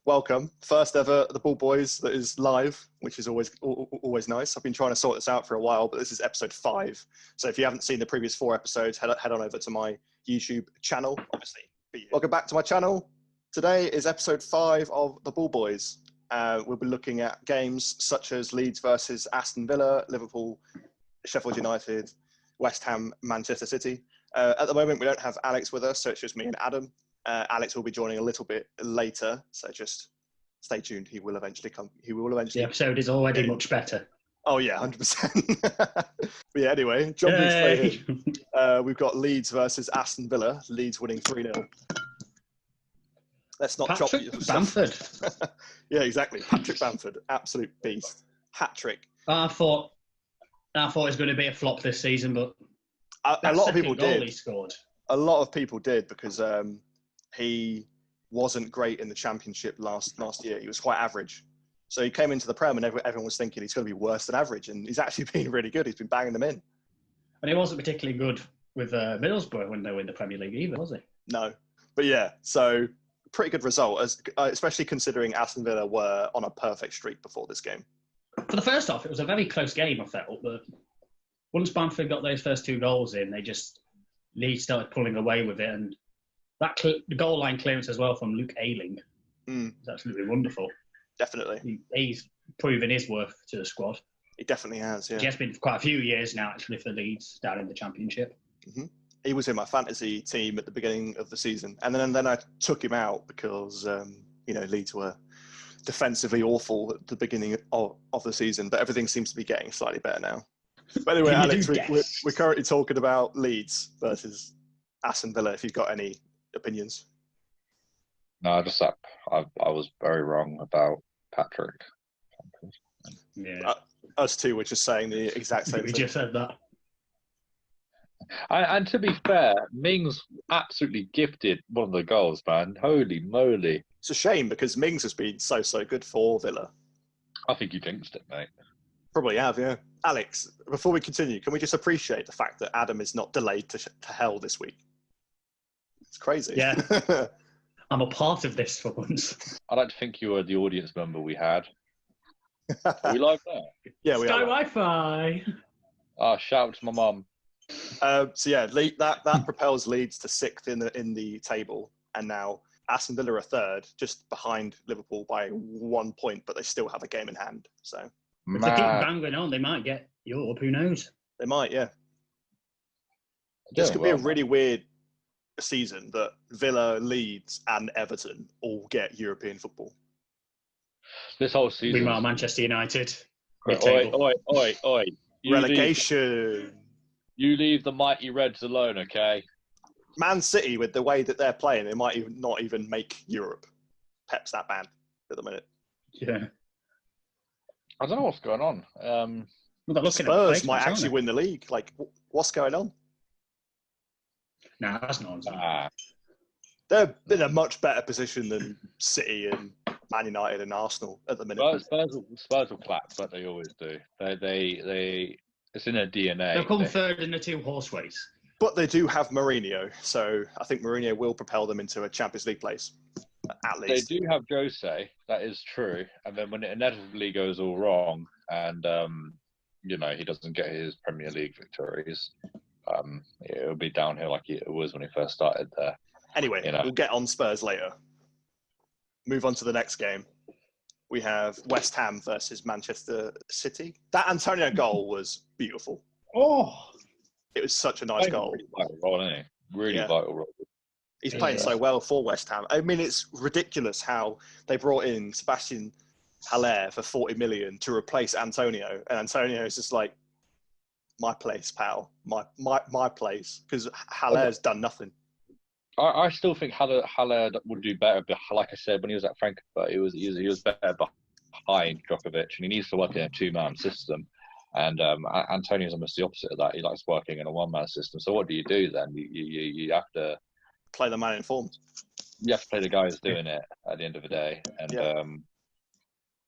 welcome. First ever The Ball Boys that is live, which is always nice. I've been trying to sort this out for a while, but this is episode 5. So if you haven't seen the previous 4 episodes, head on over to my YouTube channel, obviously. Welcome back to my channel. Today is episode 5 of The Ball Boys. We'll be looking at games such as Leeds versus Aston Villa, Liverpool, Sheffield United, West Ham, Manchester City. At the moment, we don't have Alex with us, so it's just me and Adam. Alex will be joining a little bit later, so just stay tuned. He will eventually come. The episode is already much better. Oh yeah, 100%. But yeah, anyway, jumping straight in. We've got Leeds versus Aston Villa. Leeds winning 3-0. Let's not Patrick Bamford. Yeah, exactly. Patrick Bamford, absolute beast. Hat-trick. I thought it was going to be a flop this season, but a lot of people did. He scored. A lot of people did because he wasn't great in the Championship last year. He was quite average. So he came into the Prem and everyone was thinking he's going to be worse than average, and he's actually been really good. He's been banging them in. And he wasn't particularly good with Middlesbrough when they were in the Premier League either, was he? No. But yeah, so pretty good result, especially considering Aston Villa were on a perfect streak before this game. For the first half, it was a very close game, I felt. But once Bamford got those first 2 goals in, Leeds started pulling away with it, and the goal line clearance as well from Luke Ayling was absolutely wonderful. Definitely. He's proven his worth to the squad. He definitely has, yeah. He has been for quite a few years now, actually, for Leeds down in the Championship. Mm-hmm. He was in my fantasy team at the beginning of the season, and then I took him out because Leeds were defensively awful at the beginning of the season, but everything seems to be getting slightly better now. But anyway, Alex, we're currently talking about Leeds versus Aston Villa, if you've got any opinions. No, just that I was very wrong about Patrick. Yeah. Us two were just saying the exact same thing. We just said that. And to be fair, Mings absolutely gifted one of the goals, man. Holy moly. It's a shame because Mings has been so good for Villa. I think you jinxed it, mate. Probably have, yeah. Alex, before we continue, can we just appreciate the fact that Adam is not delayed to hell this week? It's crazy. Yeah. I'm a part of this for once. I'd like to think you were the audience member we had. Are we live there? Yeah, we Sky are. Wi-Fi. Shout out to my mum. So yeah, that propels Leeds to 6th in the table, and now Aston Villa are 3rd, just behind Liverpool by 1 point, but they still have a game in hand. So if they keep banging on, they might get Europe. Who knows? They might, yeah. This could be a really weird season that Villa, Leeds, and Everton all get European football. This whole season. Meanwhile, Manchester United. Oi. Relegation. You leave the mighty Reds alone, okay? Man City, with the way that they're playing, they might not even make Europe. Pep's that bad at the minute. Yeah. I don't know what's going on. Spurs might actually win the league. Like, what's going on? Nah, that's nonsense. They're in a much better position than City and Man United and Arsenal at the minute. Spurs will clap, but they always do. They it's in their DNA. They'll come 3rd in the 2 horse race. But they do have Mourinho, so I think Mourinho will propel them into a Champions League place, at least. They do have Jose, that is true. And then when it inevitably goes all wrong and, he doesn't get his Premier League victories, it'll be downhill like it was when he first started there. Anyway, we'll get on Spurs later. Move on to the next game. We have West Ham versus Manchester City. That Antonio goal was beautiful. Oh, it was such a nice goal. Really vital role, isn't he? Really vital role. He's playing so well for West Ham. I mean, it's ridiculous how they brought in Sebastian Haller for 40 million to replace Antonio, and Antonio is just like, my place, pal, my place, because Haller's done nothing. I still think Haller would do better, but like I said, when he was at Frankfurt, he was better behind Djokovic, and he needs to work in a 2-man system. And Antonio's almost the opposite of that. He likes working in a 1-man system. So what do you do then? You have to play the man in form. You have to play the guy who's doing it at the end of the day. And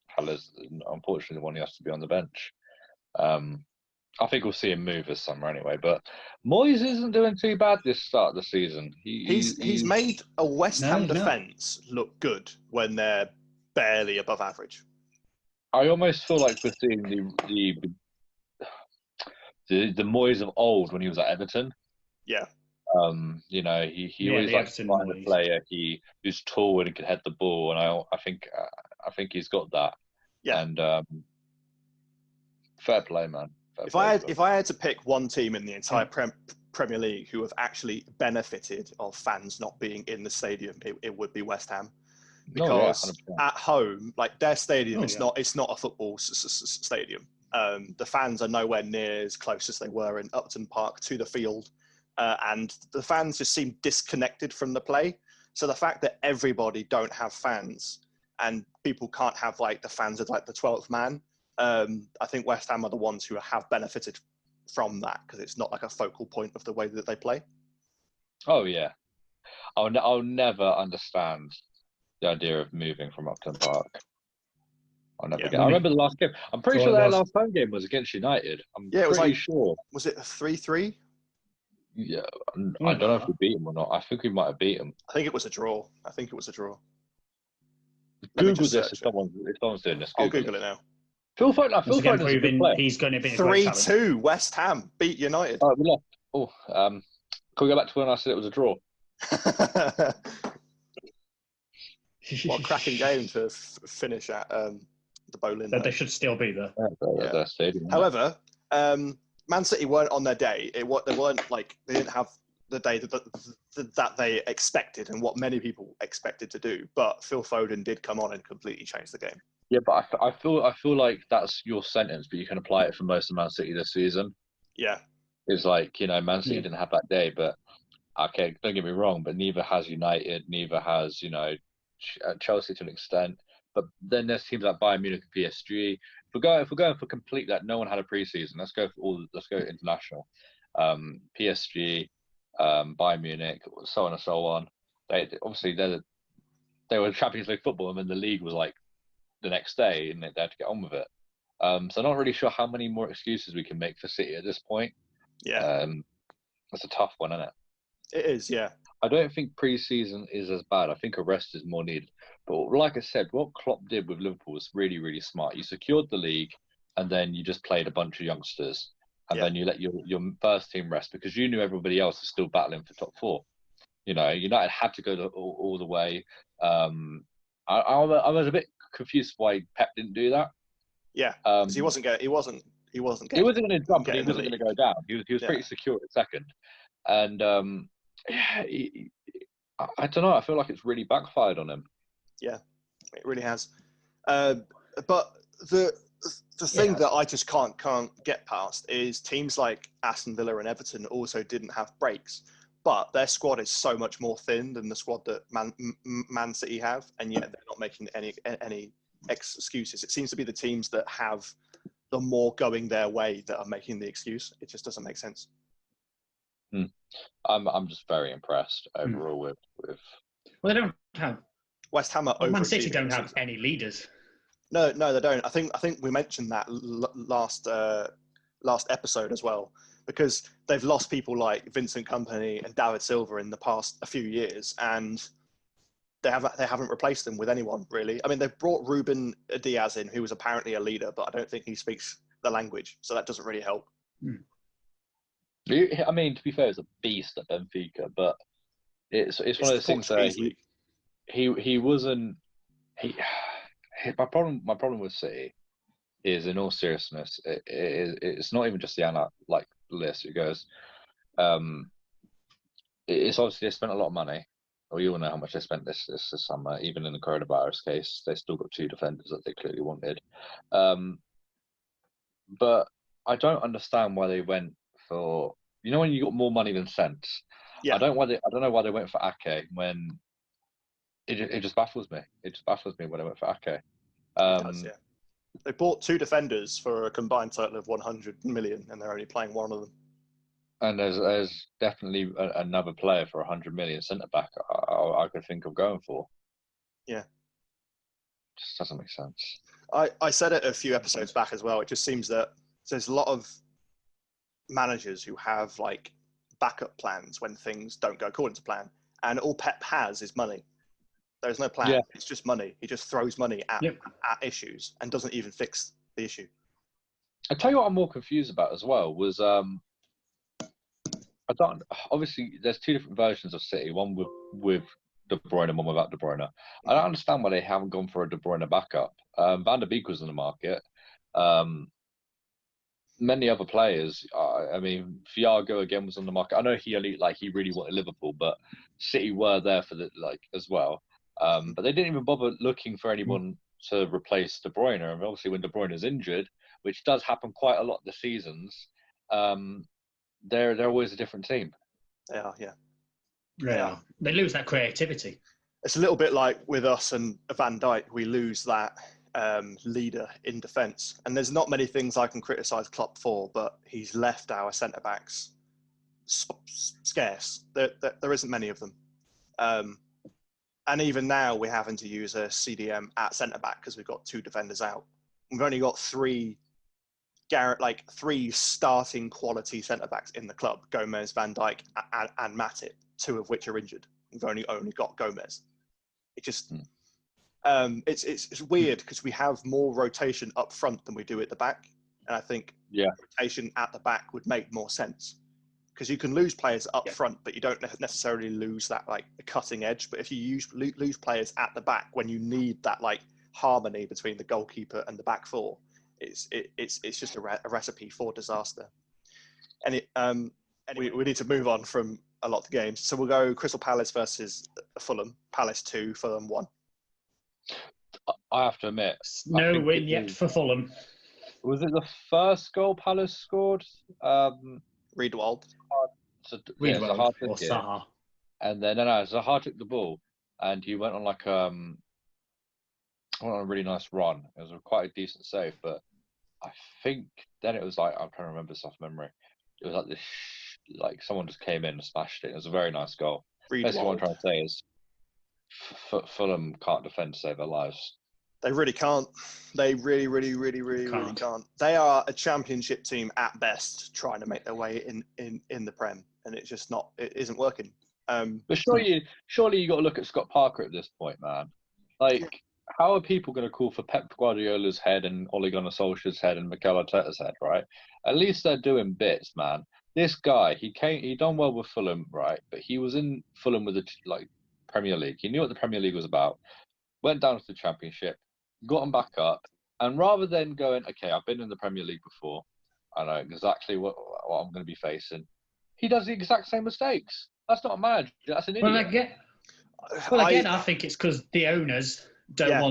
Haller's unfortunately the one who has to be on the bench. I think we'll see him move this summer anyway. But Moyes isn't doing too bad this start of the season. He's made a West Ham defence look good when they're barely above average. I almost feel like we're seeing the Moyes of old when he was at Everton. Yeah. He always likes to find a player who's tall and can head the ball, and I think he's got that. Yeah. And fair play, man. If I had to pick one team in the entire Premier League who have actually benefited of fans not being in the stadium, it would be West Ham, because at home, like their stadium, it's not a football stadium. The fans are nowhere near as close as they were in Upton Park to the field. And the fans just seem disconnected from the play. So the fact that everybody don't have fans and people can't have like the fans of like the 12th man, I think West Ham are the ones who have benefited from that, because it's not like a focal point of the way that they play. Oh yeah, I'll never understand the idea of moving from Upton Park. I'll never get. I remember the last game. I'm pretty sure their last home game was against United. It was pretty sure. Was it a 3-3? Yeah, I don't know if we beat them or not. I think we might have beat them. I think it was a draw. Google this if someone's doing this. I'll Google it now. Phil Foden is a good player. He's going to be 3-2 West Ham beat United. Oh, we lost. Oh, can we go back to when I said it was a draw? What a cracking game to finish at the Boleyn. They should still be there. Their stadium. However, Man City weren't on their day. They didn't have the day that they expected and what many people expected to do. But Phil Foden did come on and completely change the game. Yeah, but I feel like that's your sentence, but you can apply it for most of Man City this season. Yeah, it's like, Man City didn't have that day, but okay, don't get me wrong, but neither has United, neither has Chelsea to an extent. But then there's teams like Bayern Munich and PSG. If we're going for complete that, no one had a preseason. Let's go international. PSG, Bayern Munich, so on and so on. They were Champions League football, and then the league was like the next day, and they had to get on with it. So I'm not really sure how many more excuses we can make for City at this point. Yeah, that's a tough one, isn't it? It is, yeah. I don't think pre-season is as bad. I think a rest is more needed. But like I said, what Klopp did with Liverpool was really, really smart. You secured the league, and then you just played a bunch of youngsters, and then you let your first team rest, because you knew everybody else was still battling for top four. United had to go all the way. I was a bit confused why Pep didn't do that. Yeah, because he wasn't going to jump. He wasn't going to go down. He was pretty secure at second, and I don't know. I feel like it's really backfired on him. Yeah, it really has. But the thing that I just can't get past is teams like Aston Villa and Everton also didn't have breaks, but their squad is so much more thin than the squad that Man City have, and yet they're not making any excuses. It seems to be the teams that have the more going their way that are making the excuse. It just doesn't make sense. I'm just very impressed overall with. Well, they don't have. West Ham are Man City don't have any leaders. No, they don't. I think we mentioned that last episode as well, because they've lost people like Vincent Kompany and David Silva in the past a few years, and they haven't replaced them with anyone really. I mean, they've brought Ruben Diaz in, who was apparently a leader, but I don't think he speaks the language, so that doesn't really help. I mean, to be fair, it's a beast at Benfica, but it's one of those things that he wasn't. My problem with City is, in all seriousness, it's not even just the list. It goes. It's obviously they spent a lot of money. We all know how much they spent this summer. Even in the coronavirus case, they still got 2 defenders that they clearly wanted. But I don't understand why they went for, when you got more money than sense. Yeah. I don't know why they went for Ake when it just baffles me. It just baffles me when they went for Ake. They bought 2 defenders for a combined total of 100 million, and they're only playing one of them. And there's definitely another player for 100 million centre back I could think of going for. Yeah. Just doesn't make sense. I said it a few episodes back as well. It just seems that there's a lot of managers who have like backup plans when things don't go according to plan, and all Pep has is money. There's no plan. Yeah. It's just money. He just throws money at Yep. issues and doesn't even fix the issue. I tell you what I'm more confused about as well was I don't obviously there's two different versions of City, one with De Bruyne and one without De Bruyne. I don't understand why they haven't gone for a De Bruyne backup. Van der Beek was in the market. Many other players. I mean, Thiago again was on the market. I know he really wanted Liverpool, but City were there for as well. But they didn't even bother looking for anyone to replace De Bruyne. And obviously, when De Bruyne is injured, which does happen quite a lot this seasons, they're always a different team. They are, yeah. Yeah. They lose that creativity. It's a little bit like with us and Van Dijk. We lose that leader in defence. And there's not many things I can criticise Klopp for, but he's left our centre-backs scarce. There isn't many of them. And even now, we're having to use a CDM at centre-back because we've got 2 defenders out. We've only got 3 starting quality centre-backs in the club, Gomez, Van Dijk and Matip, 2 of which are injured. We've only got Gomez. It just... it's weird because we have more rotation up front than we do at the back. And I think rotation at the back would make more sense. Because you can lose players up front, but you don't necessarily lose that the cutting edge. But if you lose players at the back when you need that harmony between the goalkeeper and the back 4, it's just a recipe for disaster. And we need to move on from a lot of the games. So we'll go Crystal Palace versus Fulham. Palace 2, Fulham 1. I have to admit, no win yet for Fulham. Was it the first goal Palace scored? Riedwald. Riedwald or Zaha. And then Zaha took the ball and he went on a really nice run. It was quite a decent save, but I think then it was I'm trying to remember this off memory. It was this, someone just came in and smashed it. It was a very nice goal. Basically, what I'm trying to say is Fulham can't defend to save their lives. They really can't. They really can't. They are a championship team at best, trying to make their way in the Prem, and it's just not. It isn't working. But surely you got to look at Scott Parker at this point, man. How are people going to call for Pep Guardiola's head and Ole Gunnar Solskjaer's head and Mikel Arteta's head, right? At least they're doing bits, man. This guy, he done well with Fulham, right? But he was in Fulham with the Premier League. He knew what the Premier League was about. Went down to the Championship, got him back up, and rather than going, okay, I've been in the Premier League before, I know exactly what I'm going to be facing. He does the exact same mistakes. That's not a manager. That's an idiot. Again, I think it's because the owners don't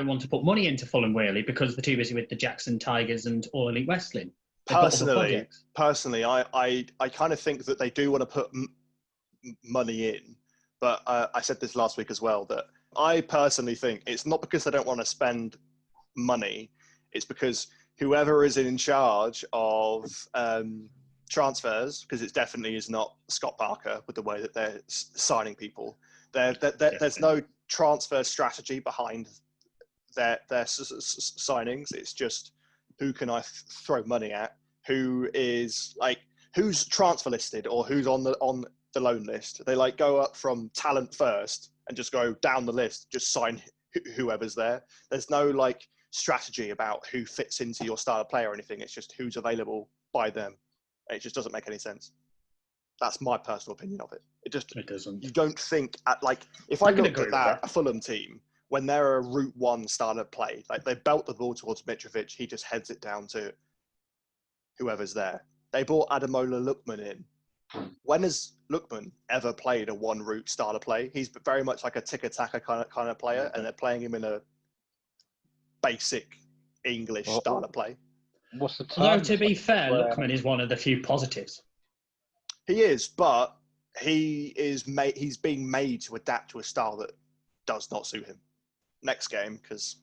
want to put money into Fulham really because they're too busy with the Jackson Tigers and All Elite Wrestling. Personally, I kind of think that they do want to put money in, but I said this last week as well that I personally think it's not because they don't want to spend money. It's because whoever is in charge of transfers, because it definitely is not Scott Parker with the way that they're signing people. There's no transfer strategy behind their signings. It's just who can I throw money at? Who's transfer listed or who's on the loan list? They go up from talent first and just go down the list, just sign whoever's there. There's no strategy about who fits into your style of play or anything. It's just who's available by them. It just doesn't make any sense. That's my personal opinion of it. It doesn't. You don't think if I looked at that, a Fulham team, when they're a route 1 style of play, they belt the ball towards Mitrovic, he just heads it down to whoever's there. They brought Ademola Lookman in. When has Lookman ever played a 1 route style of play? He's very much like a tick-a-tacker kind of player, and they're playing him in a basic English style of play. What's the term? Although, to be fair, Lookman is one of the few positives. He is, but he's being made to adapt to a style that does not suit him. Next game, because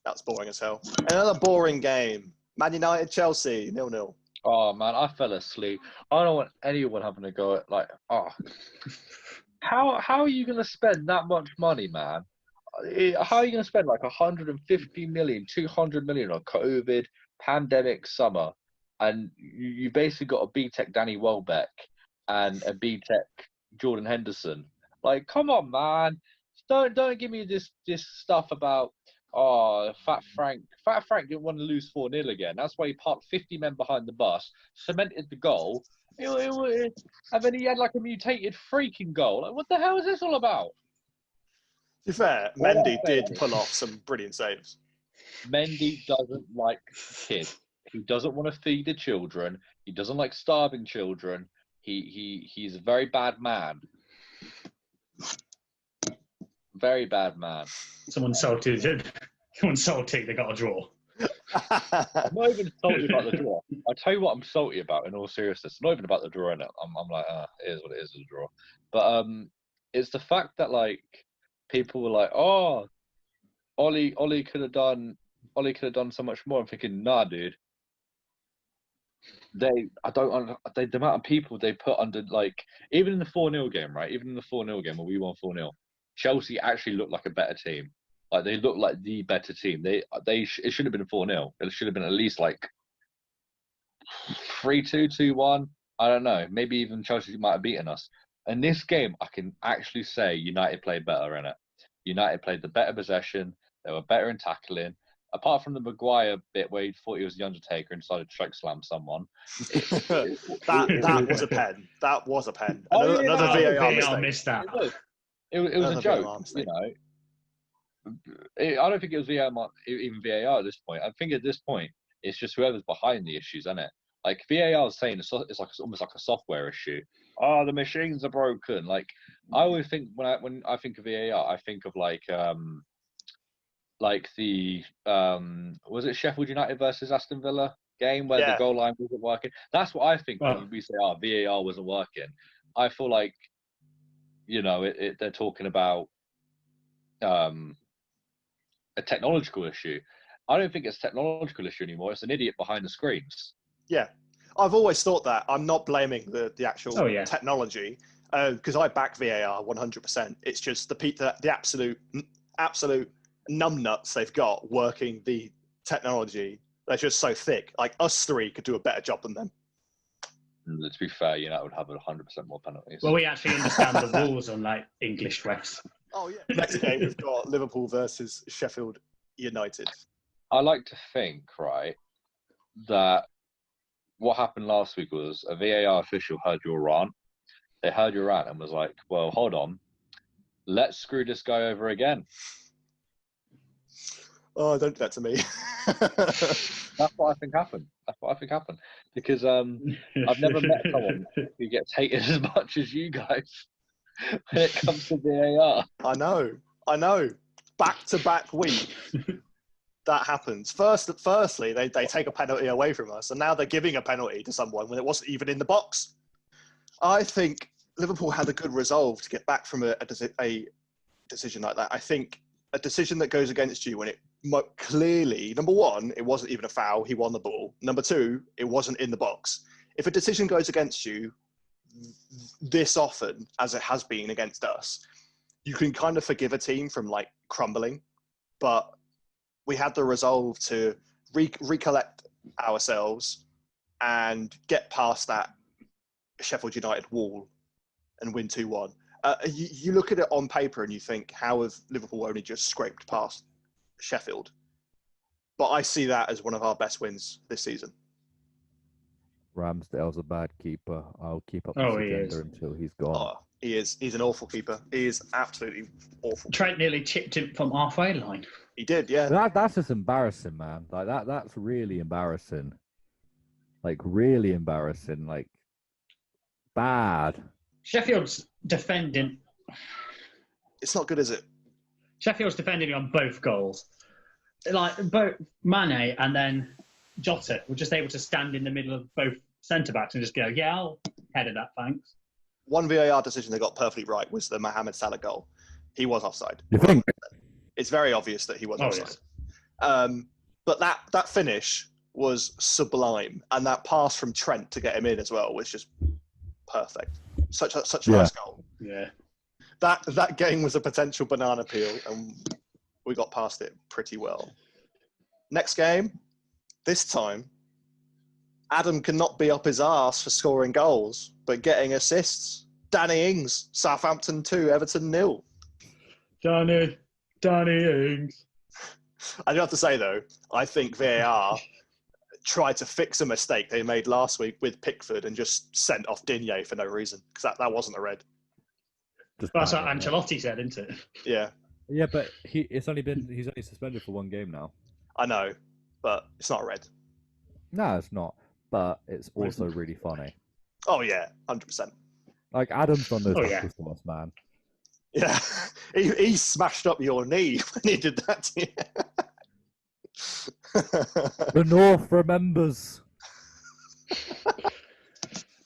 that's boring as hell. Another boring game. Man United, Chelsea, 0-0. Oh man, I fell asleep. I don't want anyone having to go How are you going to spend that much money, man? How are you going to spend 150 million, 200 million on COVID, pandemic, summer, and you basically got a B-Tech Danny Welbeck and a B-Tech Jordan Henderson? Come on, man. don't give me this stuff about Fat Frank. Fat Frank didn't want to lose 4-0 again. That's why he parked 50 men behind the bus, cemented the goal, and then he had like a mutated freaking goal. Like, what the hell is this all about? To be fair, Mendy did pull off some brilliant saves. Mendy doesn't like kids. He doesn't want to feed the children. He doesn't like starving children. He's a very bad man. Very bad man. Someone's salty. They got a draw. I'm not even salty about the draw. I'll tell you what I'm salty about in all seriousness. It's not even about the draw, innit? I'm like, it is what it is, a draw. But it's the fact that like people were like, oh, Ollie could have done so much more. I'm thinking, nah, dude. The amount of people they put under, like, even in the 4-0 game, right? Even in the 4-0 game where we won 4-0, Chelsea actually looked like a better team. Like, they looked like the better team. It should have been 4-0. It should have been at least like 3-2, 2-1. I don't know. Maybe even Chelsea might have beaten us. In this game, I can actually say United played better in it. United played the better possession. They were better in tackling. Apart from the Maguire bit where he thought he was the Undertaker and decided to choke slam someone. that was a pen. That was a pen. Another VAR mistake. missed that. It was a joke, you know. I don't think it was even VAR at this point. I think at this point, it's just whoever's behind the issues, isn't it? Like, VAR is saying it's like almost like a software issue. Oh, the machines are broken. Like, I always think when I think of VAR, I think of like the was it Sheffield United versus Aston Villa game where the goal line wasn't working? That's what I think when we say, oh, VAR wasn't working. I feel like, you know, they're talking about a technological issue. I don't think it's a technological issue anymore. It's an idiot behind the screens. Yeah, I've always thought that. I'm not blaming the actual technology because I back VAR 100%. It's just the absolute numbnuts they've got working the technology. They're just so thick. Like, us three could do a better job than them. To be fair, United would have 100% more penalties. Well, we actually understand the rules on like English refs. Oh yeah. Next game we've got Liverpool versus Sheffield United. I like to think, right, that what happened last week was a VAR official heard your rant. They heard your rant and was like, well, hold on. Let's screw this guy over again. Oh, don't do that to me. That's what I think happened. Because I've never met someone who gets hated as much as you guys when it comes to VAR. I know. Back-to-back week. That happens. Firstly, they take a penalty away from us, and now they're giving a penalty to someone when it wasn't even in the box. I think Liverpool had a good resolve to get back from a decision like that. I think a decision that goes against you when it clearly, number one, it wasn't even a foul, he won the ball. Number two, it wasn't in the box. If a decision goes against you this often, as it has been against us, you can kind of forgive a team from like crumbling, but we had the resolve to recollect ourselves and get past that Sheffield United wall and win 2-1. You look at it on paper and you think, how have Liverpool only just scraped past Sheffield? But I see that as one of our best wins this season. Ramsdale's a bad keeper. I'll keep up this agenda until he's gone. Oh, he is. He's an awful keeper. He is absolutely awful. Trent nearly chipped him from halfway line. He did, yeah. That's just embarrassing, man. Like that's really embarrassing. Like really embarrassing. Like bad. Sheffield's defending. It's not good, is it? Sheffield's defending on both goals. Like both Mane and then Jota were just able to stand in the middle of both centre backs and just go, yeah, I'll header that, thanks. One VAR decision they got perfectly right was the Mohamed Salah goal. He was offside. You think? It's very obvious that he was offside. Yes. But that finish was sublime, and that pass from Trent to get him in as well was just perfect. Such a nice goal. Yeah. That game was a potential banana peel, and we got past it pretty well. Next game, this time, Adam cannot be up his arse for scoring goals, but getting assists. Danny Ings, Southampton 2, Everton 0. Danny Ings. I do have to say though, I think VAR tried to fix a mistake they made last week with Pickford and just sent off Digne for no reason because that wasn't a red. Just That's what bang, isn't it? Ancelotti said, isn't it? Yeah, Yeah, but he's only suspended for one game now. I know, but it's not a red. No, it's not. But it's also really funny. Oh yeah, 100%. Like Adam's done those Oh, tackles to us, man. Yeah, he smashed up your knee when he did that to you. The North remembers.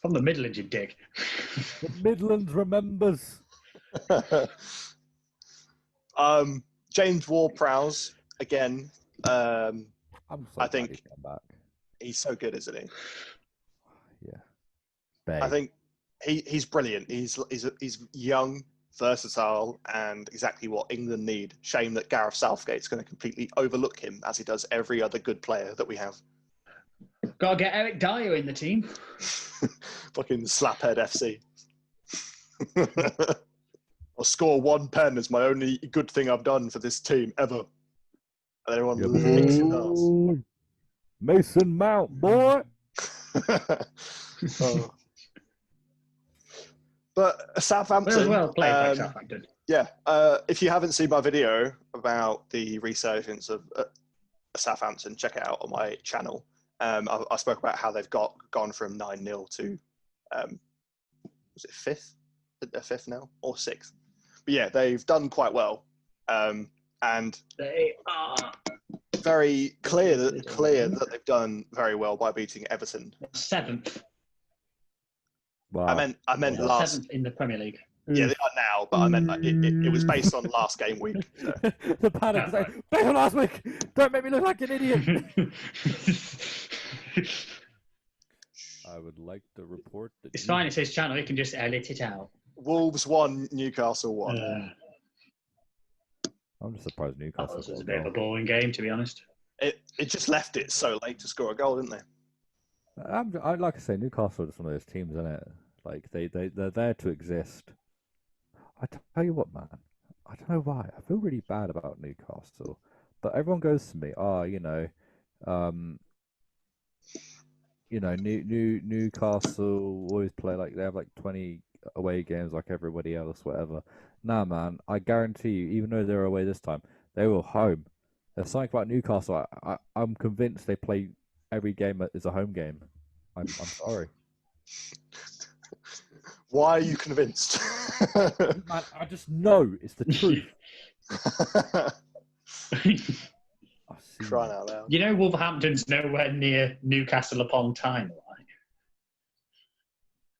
From the Midlands, you dick. The Midlands remembers. James Ward-Prowse again. I'm so I glad think he's come back. he's so good, isn't he? Yeah. I think he's brilliant. He's young, versatile, and exactly what England need. Shame that Gareth Southgate's going to completely overlook him as he does every other good player that we have. Gotta get Eric Dyer in the team. Fucking Slaphead FC. I'll score one pen as my only good thing I've done for this team ever. And everyone licks his ass. Mason Mount, boy. Oh. But Southampton. Well played by Southampton. Yeah, if you haven't seen my video about the resurgence of Southampton, check it out on my channel. I spoke about how they've gone from 9-0 to, was it fifth? They're fifth now or sixth? But yeah, they've done quite well, and They are very clear that they've done very well by beating Everton. seventh. Wow. I meant last. Seventh in the Premier League. Yeah, they are now, but I meant like, it was based on last game week. So. The panic is like, based on last week. Don't make me look like an idiot. I would like to report that. It's fine. It's his channel. He can just edit it out. Wolves won, Newcastle won. I'm just surprised Newcastle. That was a bit of a boring game, to be honest. It just left it so late to score a goal, didn't they? I like I say, Newcastle is one of those teams, isn't it? Like they're there to exist. I tell you what, man. I don't know why. I feel really bad about Newcastle, but everyone goes to me, Newcastle always play like they have like 20 away games like everybody else, whatever. Nah, man. I guarantee you, even though they're away this time, they were home. There's something about Newcastle. I'm convinced they play every game is a home game. I'm sorry. Why are you convinced? Man, I just know it's the truth. Crying out loud. You know, Wolverhampton's nowhere near Newcastle upon Tyne, like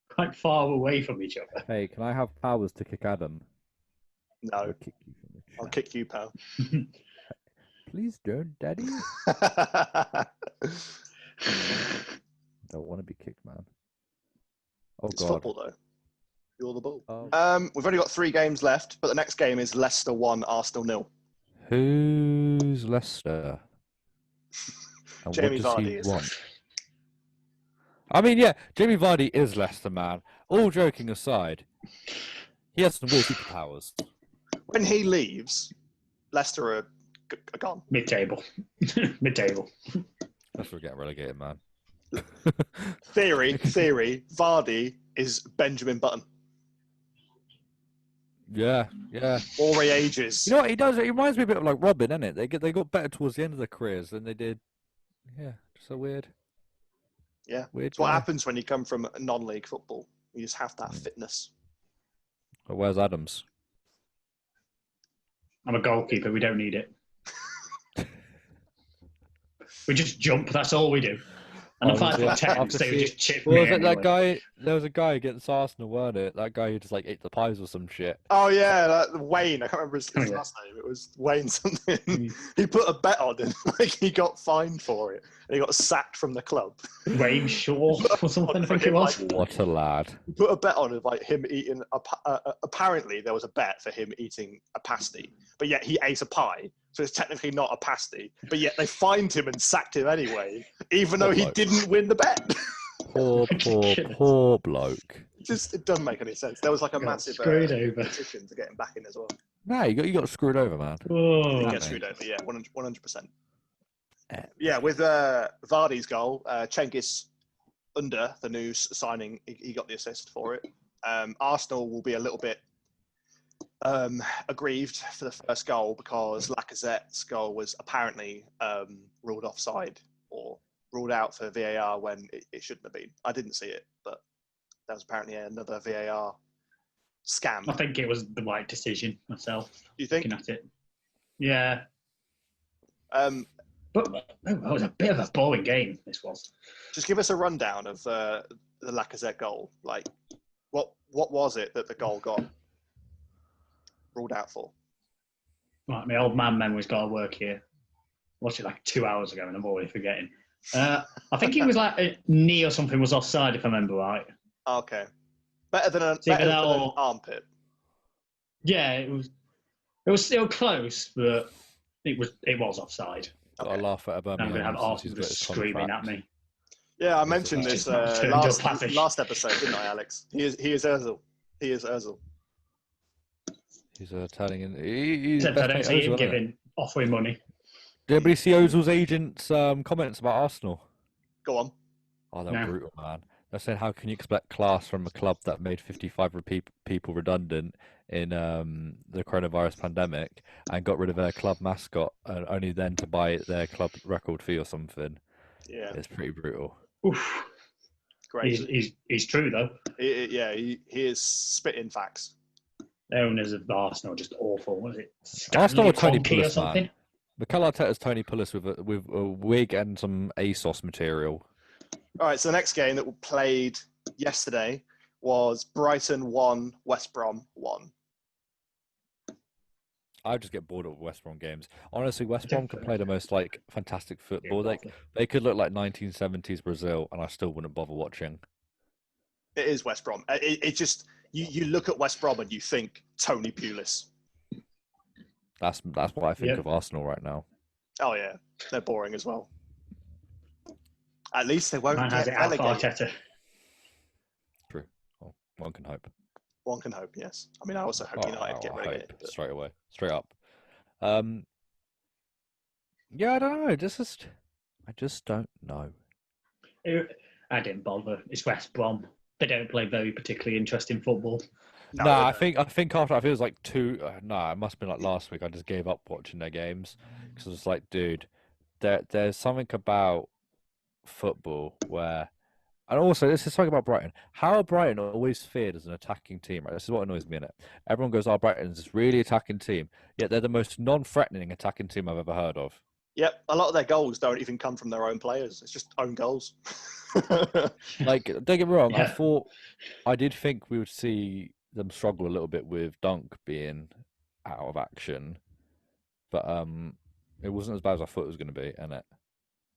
quite far away from each other. Hey, can I have powers to kick Adam? No, I'll kick you from the chat. I'll kick you, pal. Please don't, Daddy. Don't want to be kicked, man. Oh It's God. football, though. You're the ball. Oh. We've only got 3 games left, but the next game is Leicester 1, Arsenal 0. Who's Leicester? And Jamie what does Vardy he is. want? I mean, yeah, Jamie Vardy is Leicester, man. All joking aside, he has some weird superpowers. When he leaves, Leicester are gone. Mid-table. Mid-table. Leicester are getting relegated, man. Theory, Vardy is Benjamin Button. Yeah. Or he ages. You know what he does? He reminds me a bit of like Robin, isn't it? They got better towards the end of their careers than they did. Yeah, just so weird. Yeah. Weird. It's what happens when you come from non-league football. You just have that fitness. But where's Adams? I'm a goalkeeper. We don't need it. We just jump. That's all we do. And I'm 5'10", so you just chip me Was it that anyway. guy? There was a guy against Arsenal, weren't it? That guy who just like ate the pies or some shit. Oh yeah, Wayne. I can't remember his last name. It was Wayne something. He put a bet on it. Like he got fined for it, and he got sacked from the club. Wayne Shaw or something, I think it was. What a lad! He put a bet on it, like him eating. Apparently, there was a bet for him eating a pasty, but yet he ate a pie. So it's technically not a pasty, but yet they fined him and sacked him anyway, even though he didn't win the bet. Poor bloke. It doesn't make any sense. There was like a massive screwed over petition to get him back in as well. No, you got screwed over, man. Oh, He That gets mate. screwed over, yeah, 100%. Eh. Yeah, with Vardy's goal, Cengiz under the new signing, he got the assist for it. Arsenal will be a little bit aggrieved for the first goal because Lacazette's goal was apparently ruled offside or ruled out for VAR when it shouldn't have been. I didn't see it, but that was apparently another VAR scam. I think it was the right decision myself. Do you think? Looking at it, yeah. But it was a bit of a boring game. This was. Just give us a rundown of the Lacazette goal. Like, what was it that the goal got ruled out for? Right, my old man memory's got to work here. Watched it like 2 hours ago, and I'm already forgetting. I think it was like a knee or something was offside, if I remember right. Okay, better than an armpit. Yeah, it was still close, but it was offside. Got to laugh at I'm going to have Aubameyang since Arsenal he's got just his screaming contract. at me. Yeah, I mentioned He's this just turned up classic. last episode, didn't I, Alex? He is Özil. He is Özil. He's turning in. He's Except I don't best see mate him Ozil, isn't it? offering money. Did anybody see Ozil's agent's comments about Arsenal? Go on. Oh, they're No. brutal, man. They're saying, how can you expect class from a club that made 55 people redundant in the coronavirus pandemic and got rid of their club mascot and only then to buy their club record fee or something? Yeah, It's pretty brutal. Oof. great. He's true though. He is spitting facts. The owners of Arsenal are just awful. What is it? Arsenal Stanley are Tony Conke or Pulis, something? man. Mikel Arteta's Tony Pulis with a wig and some ASOS material. All right, so the next game that we played yesterday was Brighton 1, West Brom 1. I just get bored of West Brom games. Honestly, West Brom can play the most like fantastic football. They could look like 1970s Brazil, and I still wouldn't bother watching. It is West Brom. It just you look at West Brom and you think Tony Pulis. That's what I think Yeah. of Arsenal right now. Oh yeah, they're boring as well. At least they won't Man has get it out for relegated. Arteta. True. Well, one can hope. One can hope, yes. I mean, I also hope United get I relegated. hope but- straight away, straight up. Yeah, I don't know. I just don't know. I didn't bother. It's West Brom. They don't play very particularly interesting football. No, No, they I don't. think after I think it was like two. No, it must have been like last week. I just gave up watching their games because I was like, dude, there's something about football where, and also this is something about Brighton. How are Brighton always feared as an attacking team? Right, this is what annoys me in it. Everyone goes, "Oh, Brighton's this really attacking team," yet they're the most non-threatening attacking team I've ever heard of. Yep, a lot of their goals don't even come from their own players. It's just own goals. Like, don't get me wrong. Yeah. I did think we would see them struggle a little bit with Dunk being out of action, but it wasn't as bad as I thought it was going to be, and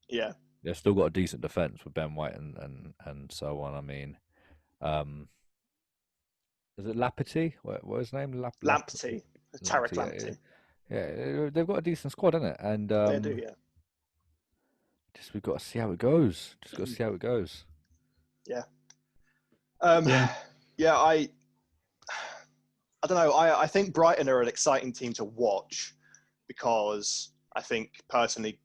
Yeah, they've still got a decent defense with Ben White and so on. I mean, is it Lapity? What was his name? Lamptey, Tarek yeah, Lamptey. Yeah, they've got a decent squad, isn't it? And They do, yeah. just we've got to see how it goes. Just got to see how it goes. Yeah. Yeah. Yeah, I don't know. I think Brighton are an exciting team to watch because I think personally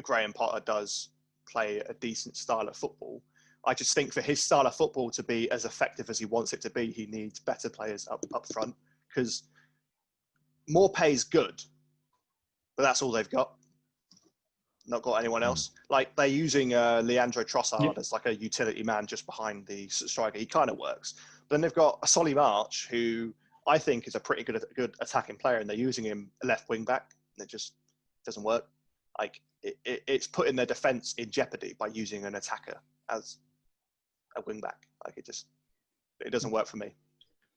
Graham Potter does play a decent style of football. I just think for his style of football to be as effective as he wants it to be, he needs better players up front because more pay is good, but that's all they've got. Not got anyone else. Like they're using Leandro Trossard as like a utility man just behind the striker. He kind of works. But then they've got a Solly March, who I think is a pretty good attacking player, and they're using him left wing back, and it just doesn't work. Like it's putting their defense in jeopardy by using an attacker as a wing back. Like it doesn't work for me.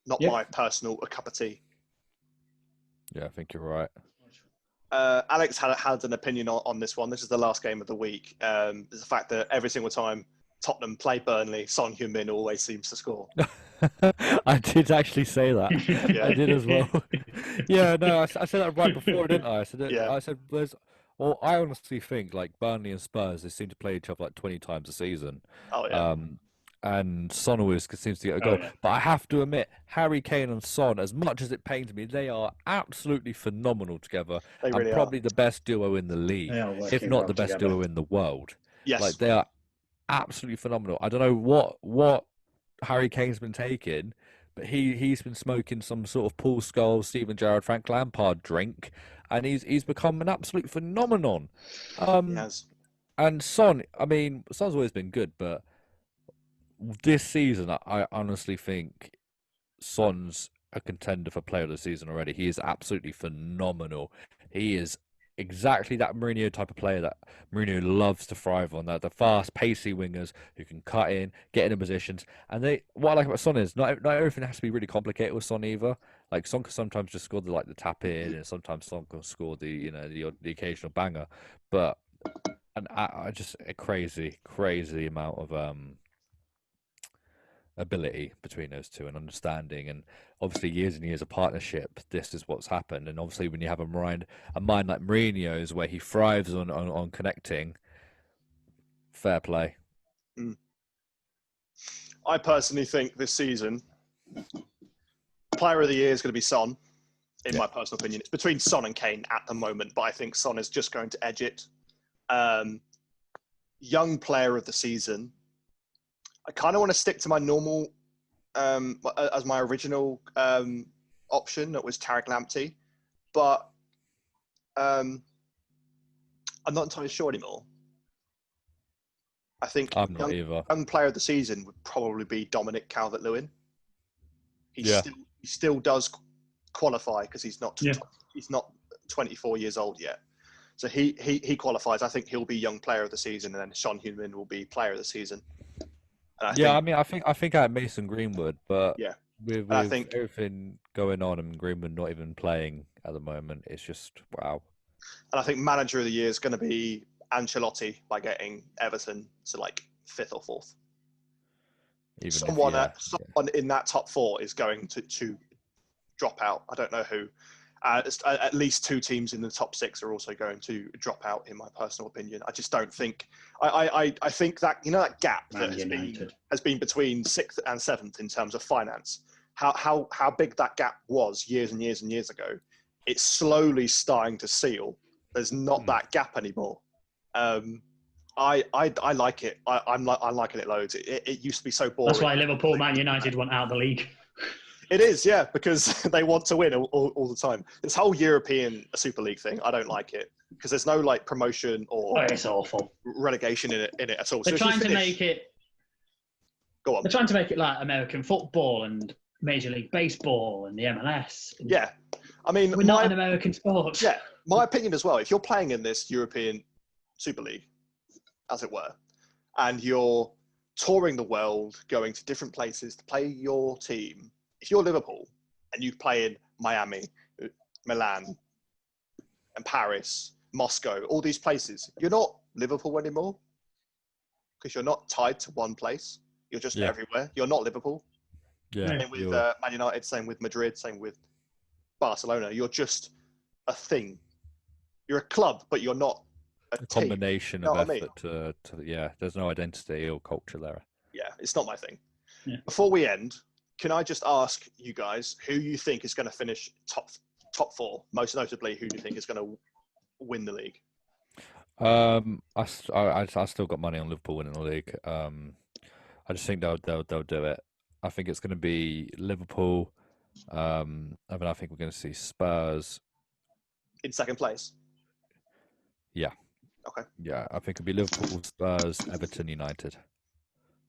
Not my personal cup of tea. Yeah, I think you're right. Alex had an opinion on this one. This is the last game of the week. It's the fact that every single time Tottenham play Burnley, Son Heung-min always seems to score. I did actually say that. Yeah. I did as well. Yeah, no, I said that right before, didn't I? Yeah. I said, well, I honestly think like Burnley and Spurs, they seem to play each other like 20 times a season. Oh yeah. and Son always seems to get a goal. yeah. But I have to admit, Harry Kane and Son, as much as it pains me, they are absolutely phenomenal together, They and really are. probably the best duo in the league, They are if working not well the best together. duo in the world. Yes. Like, they are absolutely phenomenal. I don't know what Harry Kane's been taking, but he's been smoking some sort of Paul Scholes, Steven Gerrard, Frank Lampard drink, and he's become an absolute phenomenon. He has. And Son, I mean, Son's always been good, but this season, I honestly think Son's a contender for Player of the Season already. He is absolutely phenomenal. He is exactly that Mourinho type of player that Mourinho loves to thrive on. The fast, pacey wingers who can cut in, get into positions. And what I like about Son is not everything has to be really complicated with Son either. Like, Son can sometimes just score the tap in, and sometimes Son can score the occasional banger. But I just a crazy amount of ability between those two and understanding, and obviously years and years of partnership. This is what's happened, and obviously when you have a mind like Mourinho's where he thrives on connecting, fair play. I personally think this season, Player of the Year is going to be Son. In my personal opinion, it's between Son and Kane at the moment, but I think Son is just going to edge it. Young Player of the Season, I kind of want to stick to my normal, as my original option. That was Tarek Lamptey, but I'm not entirely sure anymore. I think I'm not either. Young Player of the Season would probably be Dominic Calvert-Lewin. He still does qualify because he's not 24 years old yet. So he qualifies. I think he'll be Young Player of the Season, and then Son Heung-min will be Player of the Season. I think I had Mason Greenwood, but with everything going on and Greenwood not even playing at the moment, it's just wow. And I think Manager of the Year is going to be Ancelotti by getting Everton to like 5th or 4th. Someone in that top 4 is going to drop out. I don't know who. At least 2 teams in the top 6 are also going to drop out, in my personal opinion. I just don't think. I think that that gap that has been between 6th and 7th in terms of finance. How big that gap was years and years and years ago. It's slowly starting to seal. There's not that gap anymore. I like it. I'm liking it loads. It used to be so boring. That's why Liverpool, Man United want out of the league. It is, yeah, because they want to win all the time. This whole European Super League thing, I don't like it because there's no like promotion or it's awful relegation in it at all. They're trying to make it. Go on. They're trying to make it like American football and Major League Baseball and the MLS. Yeah, I mean, we're not an American sport. Yeah, my opinion as well. If you're playing in this European Super League, as it were, and you're touring the world, going to different places to play your team. If you're Liverpool and you play in Miami, Milan, and Paris, Moscow, all these places, you're not Liverpool anymore because you're not tied to one place. You're just everywhere. You're not Liverpool. Yeah. Same with Man United, same with Madrid, same with Barcelona. You're just a thing. You're a club, but you're not a combination of effort to there's no identity or culture there. Yeah, it's not my thing. Yeah. Before we end, can I just ask you guys who you think is going to finish top 4? Most notably, who do you think is going to win the league? I still got money on Liverpool winning the league. I just think they'll do it. I think it's going to be Liverpool. I mean, I think we're going to see Spurs in second place. Yeah. Okay. Yeah, I think it'll be Liverpool, Spurs, Everton, United.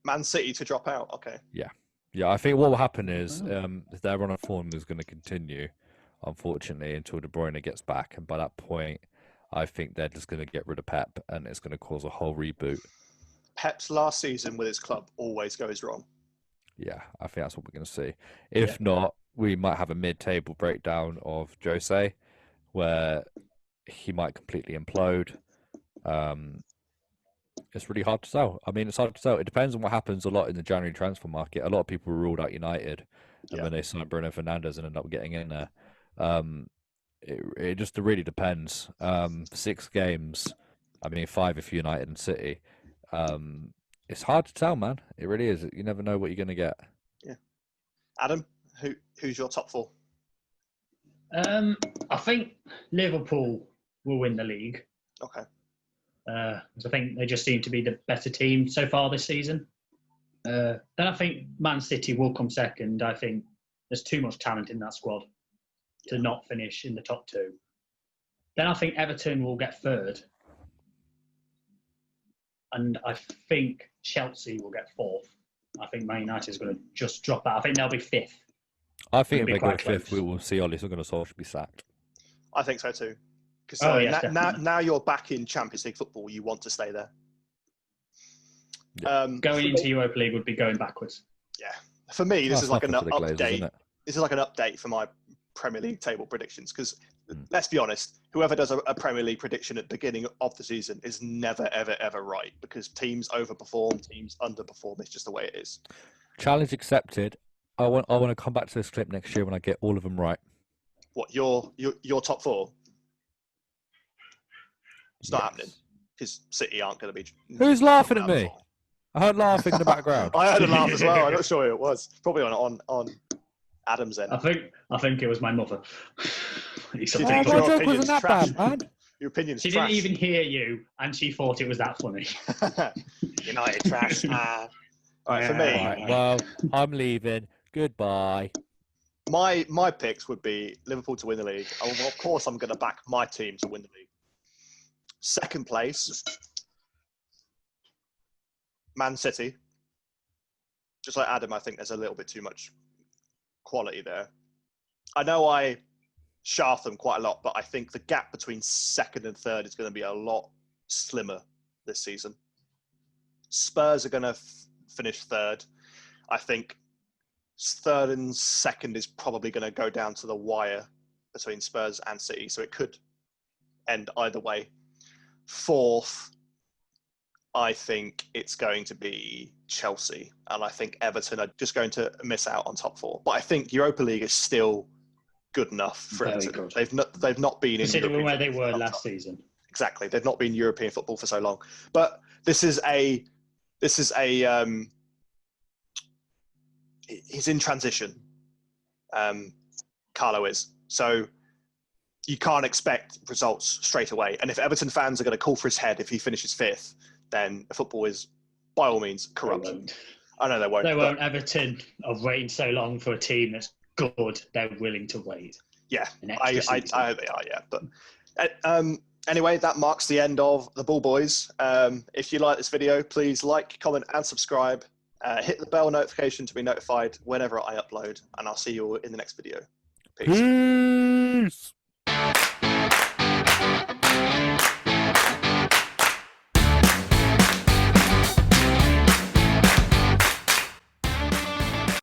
Man City to drop out. Okay. Yeah. Yeah, I think what will happen is their run of form is going to continue, unfortunately, until De Bruyne gets back. And by that point, I think they're just going to get rid of Pep and it's going to cause a whole reboot. Pep's last season with his club always goes wrong. Yeah, I think that's what we're going to see. If not, we might have a mid-table breakdown of Jose, where he might completely implode. It's really hard to tell. I mean, it's hard to tell. It depends on what happens a lot in the January transfer market. A lot of people ruled out United, and when they signed Bruno Fernandes and ended up getting in there. It just really depends. 6 games, I mean 5 if United and City. It's hard to tell, man. It really is. You never know what you're going to get. Yeah. Adam, who's your top four? I think Liverpool will win the league. Okay. Because I think they just seem to be the better team so far this season. Then I think Man City will come second. I think there's too much talent in that squad to not finish in the top two. Then I think Everton will get third. And I think Chelsea will get fourth. I think Man United is going to just drop out. I think they'll be fifth. I think It'll if be they go quite fifth, close. we will see Ole Gunnar be sacked. I think so too. Because Yes, now you're back in Champions League football, you want to stay there. Yeah. Going into Europa League would be going backwards. Yeah. For me, this is like an Glazers, update. isn't it? This is like an update for my Premier League table predictions. Because let's be honest, whoever does a Premier League prediction at the beginning of the season is never, ever, ever right. Because teams overperform, teams underperform. It's just the way it is. Challenge accepted. I want to come back to this clip next year when I get all of them right. What, your top four? It's not happening. Because City aren't going to be... Who's laughing at me? I heard laughing in the background. I heard a laugh as well. I'm not sure who it was. Probably on Adam's end. I think it was my mother. She Oh, think my your joke opinion's wasn't that trash. bad, man. Your opinion's She trash. didn't even hear you, and she thought it was that funny. United trash. All right, for me, Right, well, I'm leaving. Goodbye. my picks would be Liverpool to win the league. Of course, I'm going to back my team to win the league. Second place, Man City. Just like Adam, I think there's a little bit too much quality there. I know I shaft them quite a lot, but I think the gap between second and third is going to be a lot slimmer this season. Spurs are going to finish third. I think third and second is probably going to go down to the wire between Spurs and City, so it could end either way. Fourth, I think it's going to be Chelsea, and I think Everton are just going to miss out on top four. But I think Europa League is still good enough for Very Everton. good. They've not been in Considering European where they football were for a long last time. season. Exactly, they've not been European football for so long. But he's in transition. Carlo is. So you can't expect results straight away. And if Everton fans are going to call for his head if he finishes fifth, then football is by all means corrupt. I know they won't. They won't. Everton have waited so long for a team that's good. They're willing to wait. Yeah, An I extra season. hope they are. Yeah, but anyway, that marks the end of the Ball Boys. If you like this video, please like, comment, and subscribe. Hit the bell notification to be notified whenever I upload, and I'll see you all in the next video. Peace. Peace.